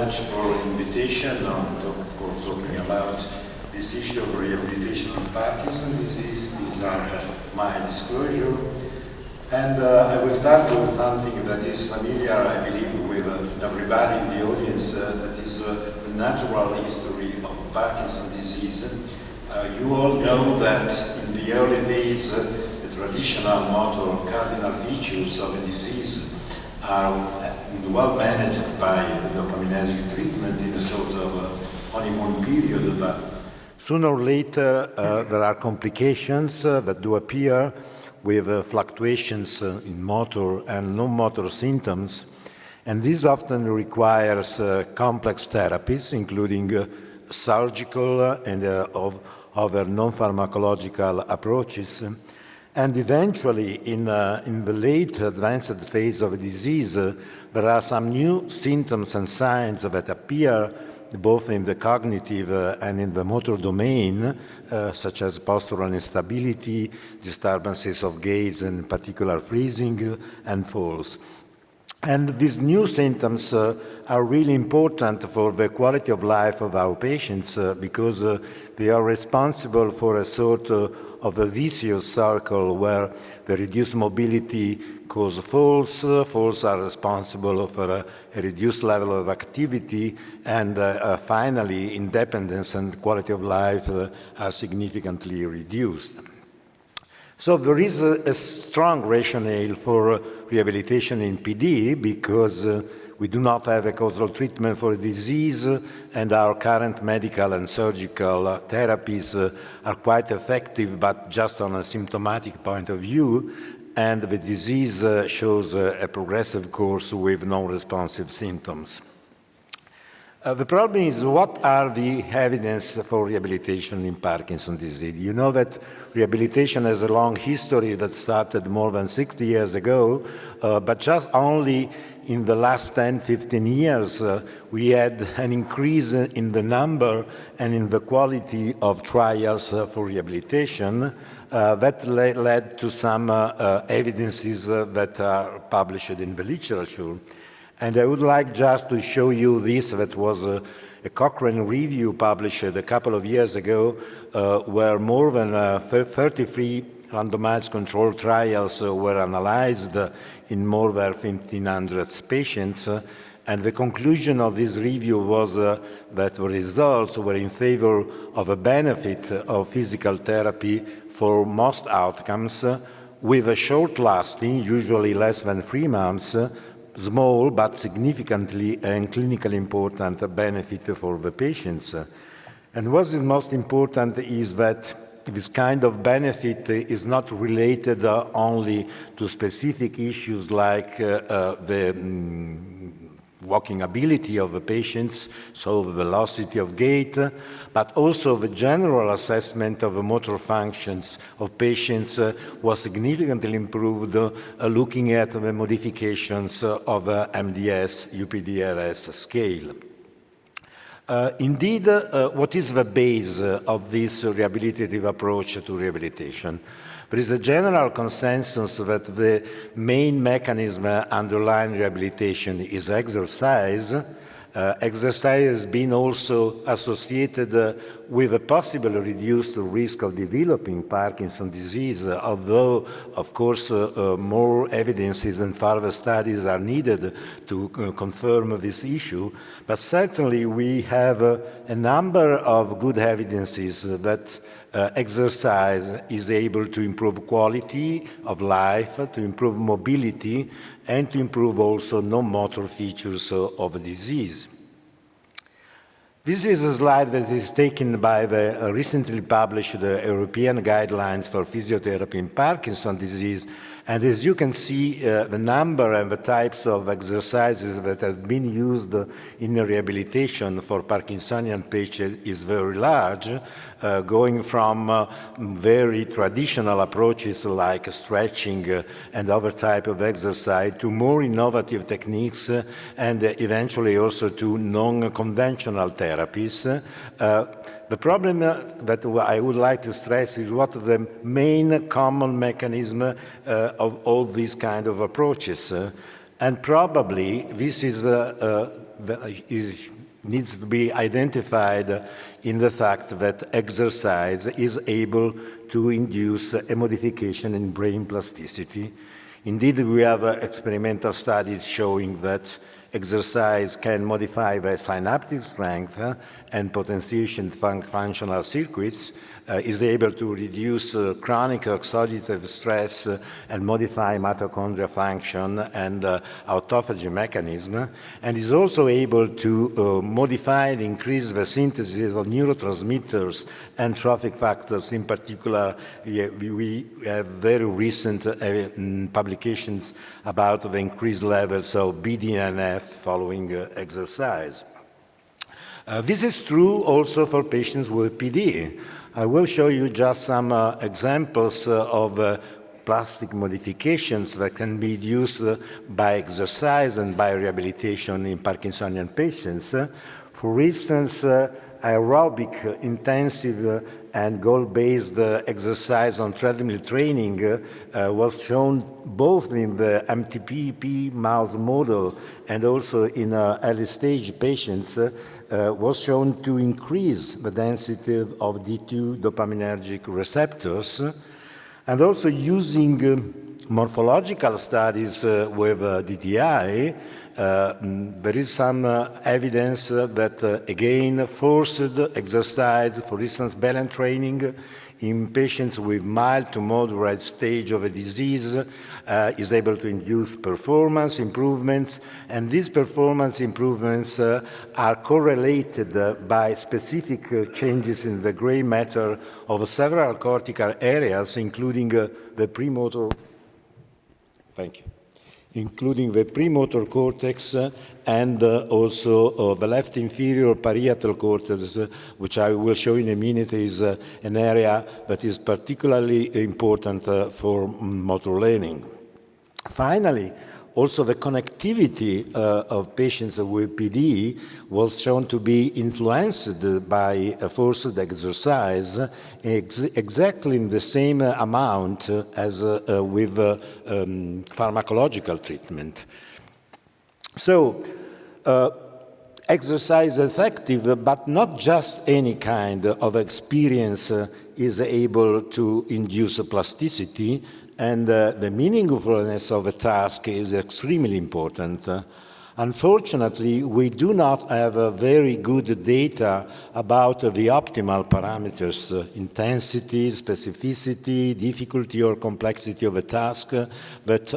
much for the invitation for talking about this issue of rehabilitation of Parkinson's disease. These are my disclosure. And I will start with something that is familiar, I believe, with everybody in the audience, that is the natural history of Parkinson's disease. You all know that in the early phase, the traditional motor cardinal features of the disease are well managed by the dopaminergic treatment in a sort of honeymoon period, but sooner or later there are complications that do appear with fluctuations in motor and non-motor symptoms, and this often requires complex therapies, including surgical and other non-pharmacological approaches. And eventually, in the late advanced phase of a disease, there are some new symptoms and signs that appear both in the cognitive and in the motor domain, such as postural instability, disturbances of gaze, and in particular freezing and falls. And these new symptoms are really important for the quality of life of our patients because they are responsible for a sort of a vicious circle where the reduced mobility cause falls, falls are responsible for a reduced level of activity, and finally independence and quality of life are significantly reduced. So there is a strong rationale for rehabilitation in PD because we do not have a causal treatment for the disease, and our current medical and surgical therapies are quite effective, but just on a symptomatic point of view, and the disease shows a progressive course with non-responsive symptoms. The problem is, what are the evidence for rehabilitation in Parkinson's disease? You know that rehabilitation has a long history that started more than 60 years ago, but just only in the last 10, 15 years, we had an increase in the number and in the quality of trials for rehabilitation that led to some evidences that are published in the literature. And I would like just to show you this, that was a Cochrane review published a couple of years ago, where more than 33 randomized controlled trials were analyzed in more than 1,500 patients. And the conclusion of this review was that the results were in favor of a benefit of physical therapy for most outcomes, with a short-lasting, usually less than 3 months, small but significantly and clinically important benefit for the patients. And what is most important is that this kind of benefit is not related only to specific issues like the walking ability of the patients, so the velocity of gait, but also the general assessment of the motor functions of patients was significantly improved looking at the modifications of MDS UPDRS scale. Indeed, what is the base of this rehabilitative approach to rehabilitation? There is a general consensus that the main mechanism underlying rehabilitation is exercise. Exercise has been also associated with a possible reduced risk of developing Parkinson's disease, although, of course, more evidences and further studies are needed to confirm this issue. But certainly we have a number of good evidences that exercise is able to improve quality of life, to improve mobility, and to improve also non-motor features of the disease. This is a slide that is taken by the recently published European Guidelines for Physiotherapy in Parkinson's disease. And as you can see, the number and the types of exercises that have been used in rehabilitation for Parkinsonian patients is very large, going from very traditional approaches like stretching and other type of exercise to more innovative techniques and eventually also to non-conventional therapies. The problem that I would like to stress is what the main common mechanism of all these kind of approaches. And probably this is needs to be identified in the fact that exercise is able to induce a modification in brain plasticity. Indeed, we have experimental studies showing that exercise can modify the synaptic strength and potentiation functional circuits, is able to reduce chronic oxidative stress and modify mitochondrial function and autophagy mechanism, and is also able to modify and increase the synthesis of neurotransmitters and trophic factors. In particular, we have very recent publications about the increased levels of BDNF following exercise. This is true also for patients with PD. I will show you just some examples of plastic modifications that can be induced by exercise and by rehabilitation in Parkinsonian patients. For instance, aerobic, intensive, and goal-based exercise on treadmill training was shown both in the MTPP mouse model and also in early-stage patients, was shown to increase the density of D2 dopaminergic receptors, and also using morphological studies with DTI, there is some evidence that, again, forced exercise, for instance, balance training in patients with mild to moderate stage of a disease is able to induce performance improvements, and these performance improvements are correlated by specific changes in the gray matter of several cortical areas, including the premotor. Thank you. Including the premotor cortex and also the left inferior parietal cortex, which I will show in a minute is an area that is particularly important for motor learning. Finally, also the connectivity of patients with PD was shown to be influenced by forced exercise exactly in the same amount as with pharmacological treatment. So, exercise is effective, but not just any kind of experience is able to induce plasticity, and the meaningfulness of a task is extremely important. Unfortunately, we do not have very good data about the optimal parameters, intensity, specificity, difficulty or complexity of a task that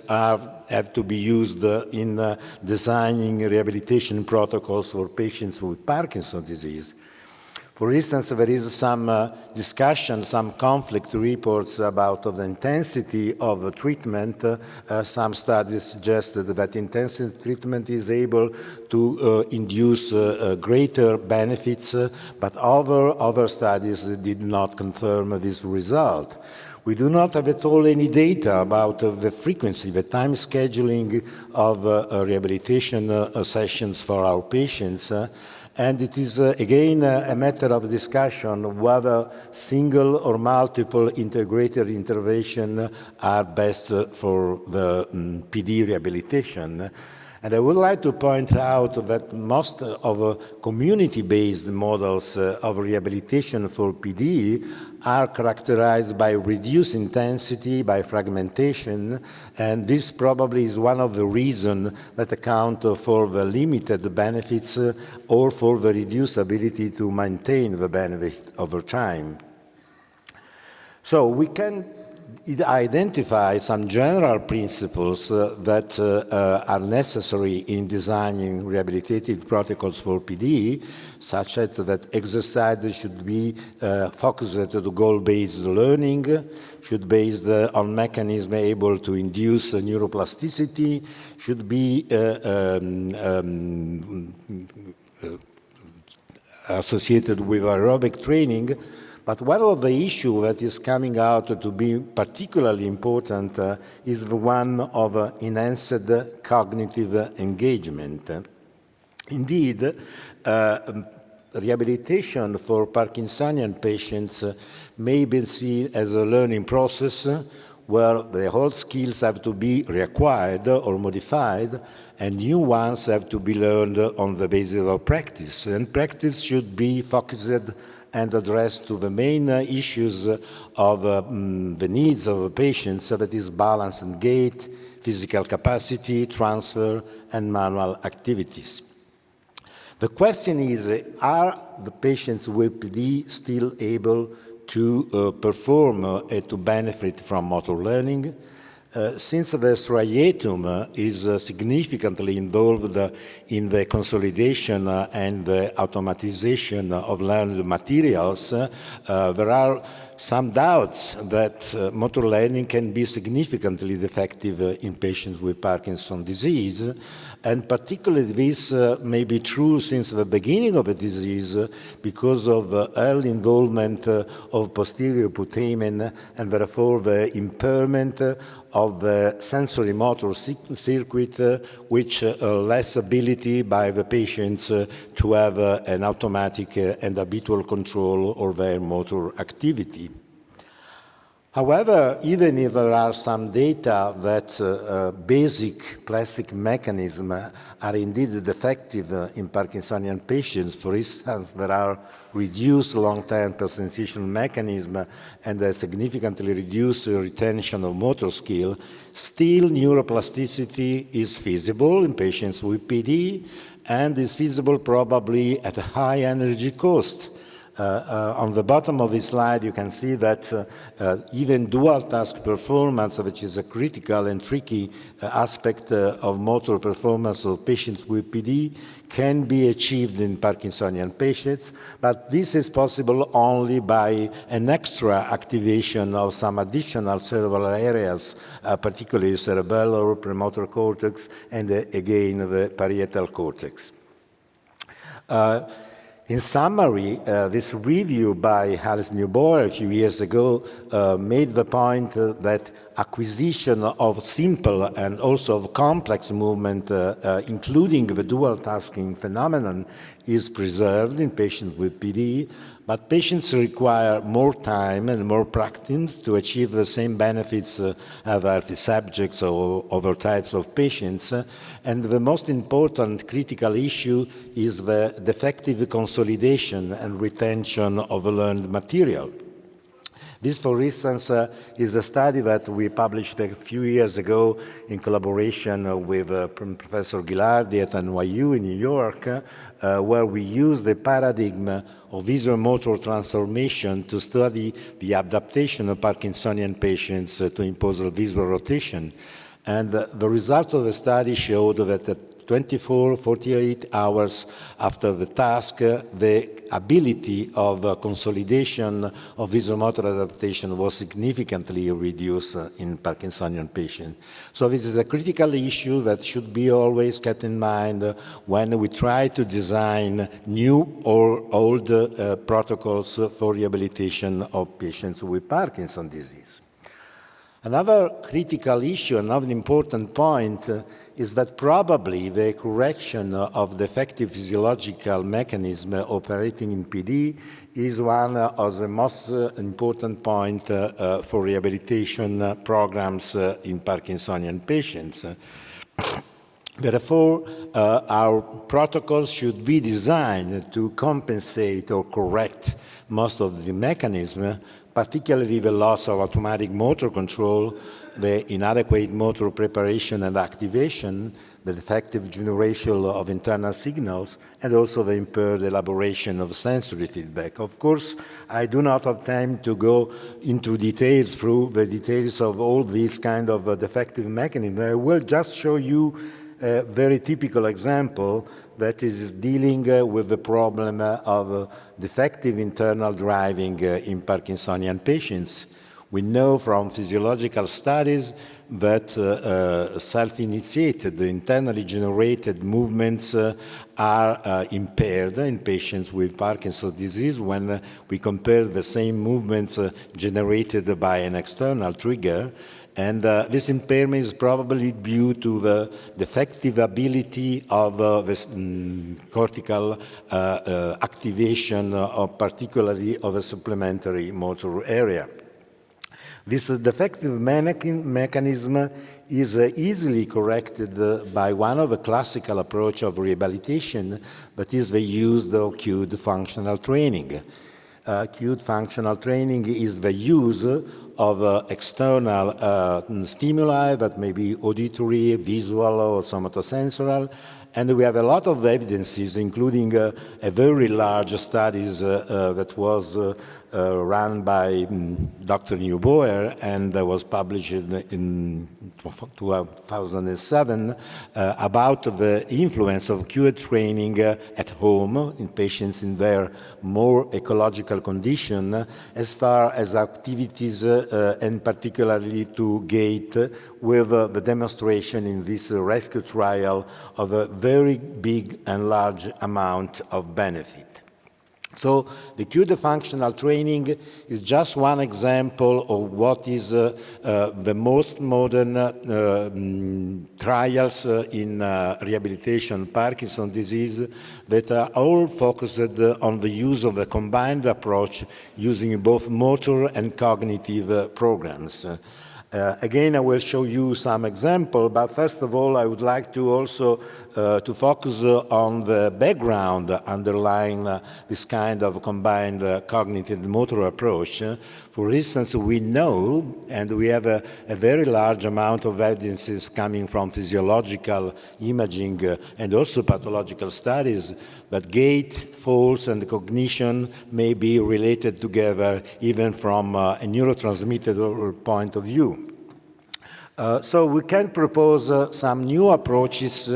have to be used in designing rehabilitation protocols for patients with Parkinson's disease. For instance, there is some discussion, some conflict reports about the intensity of treatment. Some studies suggested that intensive treatment is able to induce greater benefits, but other studies did not confirm this result. We do not have at all any data about the frequency, the time scheduling of rehabilitation sessions for our patients. And it is, again, a matter of discussion whether single or multiple integrated intervention are best for the PD rehabilitation. And I would like to point out that most of community-based models of rehabilitation for PD are characterized by reduced intensity, by fragmentation, and this probably is one of the reasons that account for the limited benefits or for the reduced ability to maintain the benefit over time. So we can identify some general principles that are necessary in designing rehabilitative protocols for PD, such as that exercise should be focused to goal-based learning, should be based on mechanisms able to induce neuroplasticity, should be associated with aerobic training. But one of the issues that is coming out to be particularly important is the one of enhanced cognitive engagement. Indeed, rehabilitation for Parkinsonian patients may be seen as a learning process where the old skills have to be reacquired or modified, and new ones have to be learned on the basis of practice. And practice should be focused and addressed to the main issues of the needs of patients, so that is balance and gait, physical capacity, transfer, and manual activities. The question is, are the patients with PD still able to perform and to benefit from motor learning? Since the striatum is significantly involved in the consolidation and the automatization of learned materials, there are some doubts that motor learning can be significantly defective in patients with Parkinson's disease. And particularly this may be true since the beginning of the disease because of early involvement of posterior putamen and therefore the impairment of the sensory motor circuit, which less ability by the patients to have an automatic and habitual control of their motor activity. However, even if there are some data that basic plastic mechanisms are indeed defective in Parkinsonian patients, for instance, there are reduced long-term persistential mechanism and a significantly reduced retention of motor skill, still neuroplasticity is feasible in patients with PD and is feasible probably at a high energy cost. On the bottom of this slide, you can see that even dual task performance, which is a critical and tricky aspect of motor performance of patients with PD, can be achieved in Parkinsonian patients, but this is possible only by an extra activation of some additional cerebral areas, particularly cerebellar, premotor cortex, and again the parietal cortex. In summary, this review by Alice Newboer a few years ago made the point that acquisition of simple and also of complex movement, including the dual tasking phenomenon, is preserved in patients with PD, but patients require more time and more practice to achieve the same benefits of healthy subjects or other types of patients. And the most important critical issue is the defective consolidation and retention of learned material. This, for instance, is a study that we published a few years ago in collaboration with Professor Ghilardi at NYU in New York, where we used the paradigm of visual-motor transformation to study the adaptation of Parkinsonian patients to impose visual rotation. And the results of the study showed that 48 hours after the task, the ability of consolidation of visual-motor adaptation was significantly reduced in Parkinsonian patients. So this is a critical issue that should be always kept in mind when we try to design new or old protocols for rehabilitation of patients with Parkinson's disease. Another critical issue, another important point, is that probably the correction of defective physiological mechanism operating in PD is one of the most important points for rehabilitation programs in Parkinsonian patients. Therefore, our protocols should be designed to compensate or correct most of the mechanism, particularly the loss of automatic motor control, the inadequate motor preparation and activation, the defective generation of internal signals, and also the impaired elaboration of sensory feedback. Of course, I do not have time to go into details through the details of all these kind of defective mechanisms. I will just show you a very typical example that is dealing with the problem of defective internal driving in Parkinsonian patients. We know from physiological studies that self-initiated, internally generated movements are impaired in patients with Parkinson's disease when we compare the same movements generated by an external trigger. And this impairment is probably due to the defective ability of the cortical activation, particularly of a supplementary motor area. This defective mechanism is easily corrected by one of the classical approach of rehabilitation, that is the use of cued functional training. Cued functional training is the use of external stimuli, that may be auditory, visual, or somatosensory. And we have a lot of evidences, including a very large studies that was run by Dr. Neubauer and was published in 2007 about the influence of cued training at home in patients in their more ecological condition, as far as activities and particularly to gait, with the demonstration in this rescue trial of a very big and large amount of benefit. So the cued functional training is just one example of what is the most modern trials in rehabilitation Parkinson's disease that are all focused on the use of a combined approach using both motor and cognitive programs. Again, I will show you some examples, but first of all, I would like to also to focus on the background underlying this kind of combined cognitive motor approach. For instance, we know, and we have a very large amount of evidences coming from physiological imaging and also pathological studies, that gait, falls, and cognition may be related together even from a neurotransmitter point of view. So we can propose some new approaches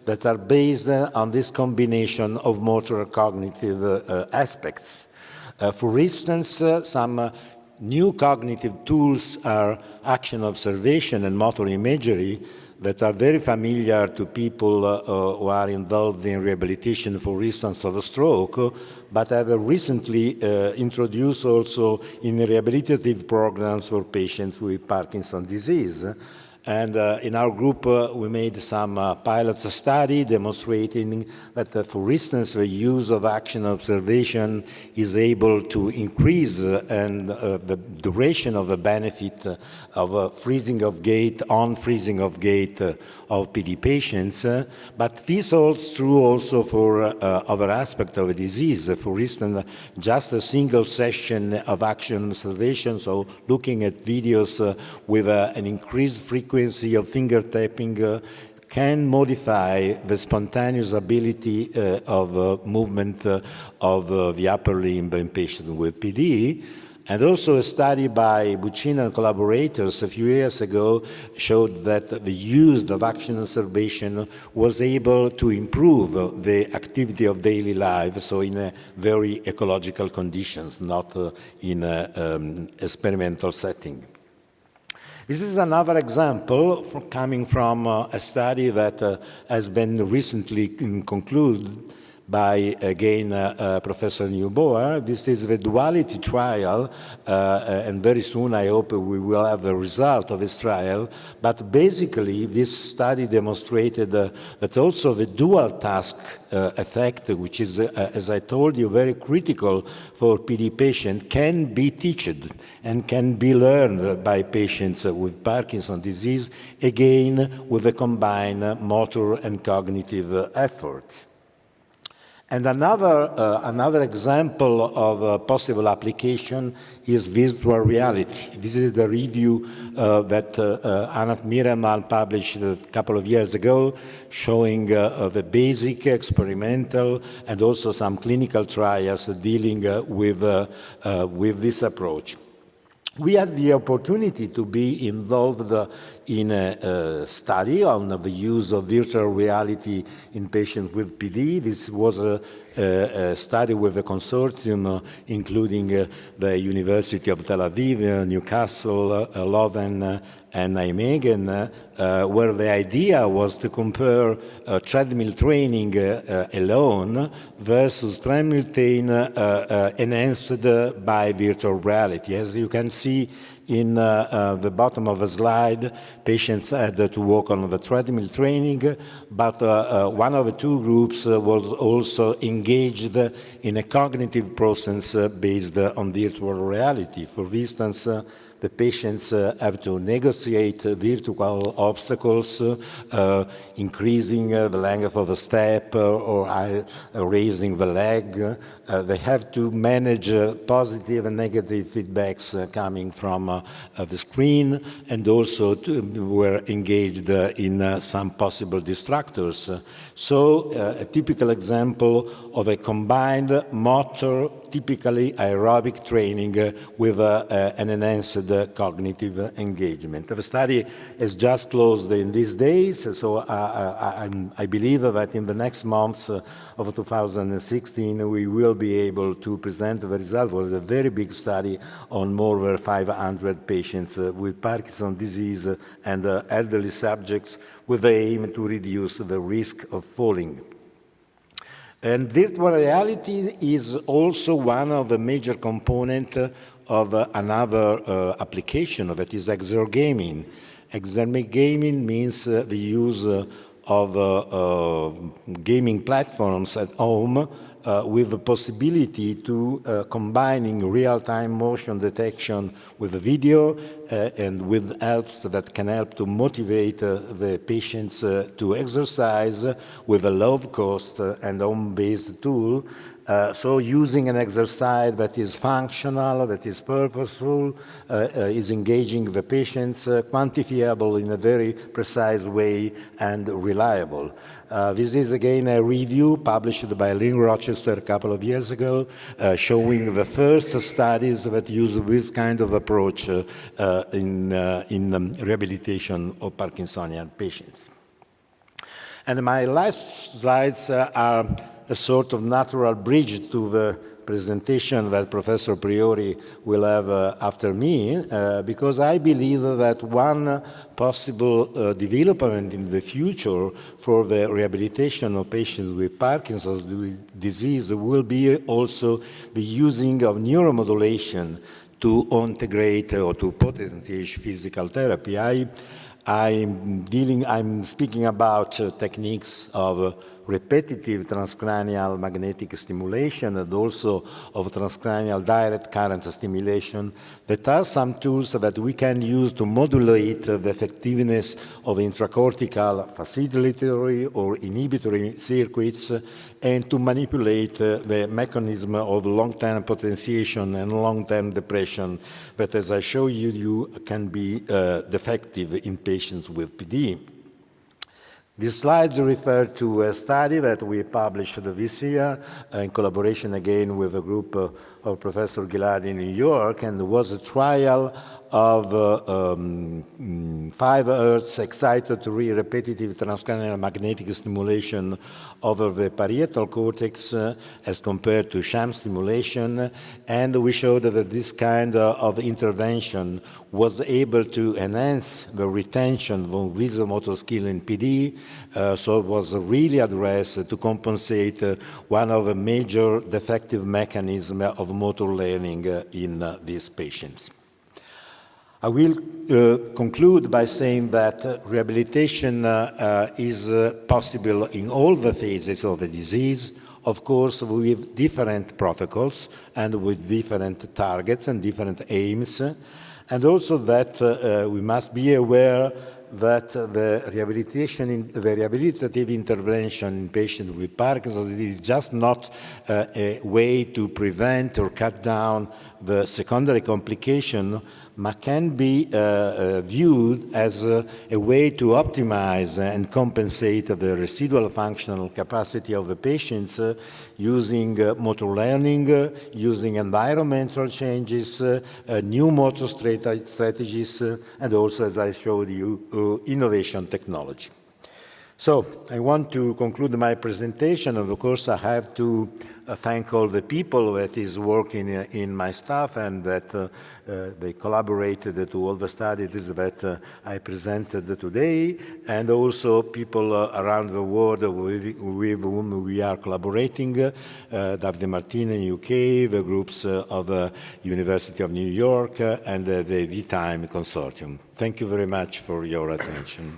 that are based on this combination of motor cognitive aspects. For instance, some new cognitive tools are action observation and motor imagery that are very familiar to people who are involved in rehabilitation, for instance, of a stroke, but have recently introduced also in rehabilitative programs for patients with Parkinson's disease. And in our group, we made some pilot study demonstrating that, for instance, the use of action observation is able to increase and the duration of the benefit of freezing of gait, on-freezing of gait of PD patients. But this holds true also for other aspects of the disease. For instance, just a single session of action observation, so looking at videos with an increased frequency of finger tapping can modify the spontaneous ability of movement of the upper limb in patients with PD. And also a study by Buccino and collaborators a few years ago showed that the use of action observation was able to improve the activity of daily life, so in a very ecological conditions, not in an experimental setting. This is another example coming from a study that has been recently concluded by, again, Professor Neubauer. This is the duality trial, and very soon I hope we will have the result of this trial. But basically, this study demonstrated that also the dual task effect, which is, as I told you, very critical for PD patients, can be taught and can be learned by patients with Parkinson's disease, again, with a combined motor and cognitive effort. And another example of possible application is virtual reality. This is the review that Anat Miramal published a couple of years ago, showing the basic experimental and also some clinical trials dealing with this approach. We had the opportunity to be involved in a study on the use of virtual reality in patients with PD. This was a study with a consortium including the University of Tel Aviv, Newcastle, Leuven, and Nijmegen, where the idea was to compare treadmill training alone versus treadmill training enhanced by virtual reality. As you can see in the bottom of the slide, patients had to walk on the treadmill training, but one of the two groups was also engaged engaged in a cognitive process based on virtual reality. For instance, the patients have to negotiate virtual obstacles, increasing the length of a step or raising the leg. They have to manage positive and negative feedbacks coming from the screen, and also were engaged in some possible distractors. So a typical example of a combined motor, typically aerobic training with an enhanced cognitive engagement. The study is just closed in these days, so I believe that in the next months of 2016 we will be able to present the result. It was a very big study on more than 500 patients with Parkinson's disease and elderly subjects with the aim to reduce the risk of falling. And virtual reality is also one of the major components of another application that is exergaming. Exergaming means the use of gaming platforms at home with the possibility to combining real-time motion detection with video and with apps that can help to motivate the patients to exercise with a low-cost and home-based tool. So using an exercise that is functional, that is purposeful, is engaging the patients, quantifiable in a very precise way and reliable. This is again a review published by Lynn Rochester a couple of years ago, showing the first studies that use this kind of approach in rehabilitation of Parkinsonian patients. And my last slides are a sort of natural bridge to the presentation that Professor Priori will have after me, because I believe that one possible development in the future for the rehabilitation of patients with Parkinson's disease will be also the using of neuromodulation to integrate or to potentiate physical therapy. I'm speaking about techniques of repetitive transcranial magnetic stimulation and also of transcranial direct current stimulation. That are some tools that we can use to modulate the effectiveness of intracortical facilitatory or inhibitory circuits and to manipulate the mechanism of long-term potentiation and long-term depression that, as I show you can be defective in patients with PD. These slides refer to a study that we published this year in collaboration again with a group of Professor Gilad in New York, and it was a trial of 5 Hz excitatory repetitive transcranial magnetic stimulation over the parietal cortex as compared to sham stimulation, and we showed that this kind of intervention was able to enhance the retention of visual-motor skill in PD, so it was really addressed to compensate one of the major defective mechanisms of motor learning in these patients. I will conclude by saying that rehabilitation is possible in all the phases of the disease, of course with different protocols and with different targets and different aims, and also that we must be aware that the rehabilitative intervention in patients with Parkinson's is just not a way to prevent or cut down the secondary complication, but can be viewed as a way to optimize and compensate the residual functional capacity of the patients using motor learning, using environmental changes, new motor strategies, and also, as I showed you, innovation technology. So I want to conclude my presentation, and of course I have to thank all the people that is working in my staff and that they collaborated to all the studies that I presented today, and also people around the world with whom we are collaborating, Davide Martini in UK, the groups of University of New York, and the V-Time Consortium. Thank you very much for your attention.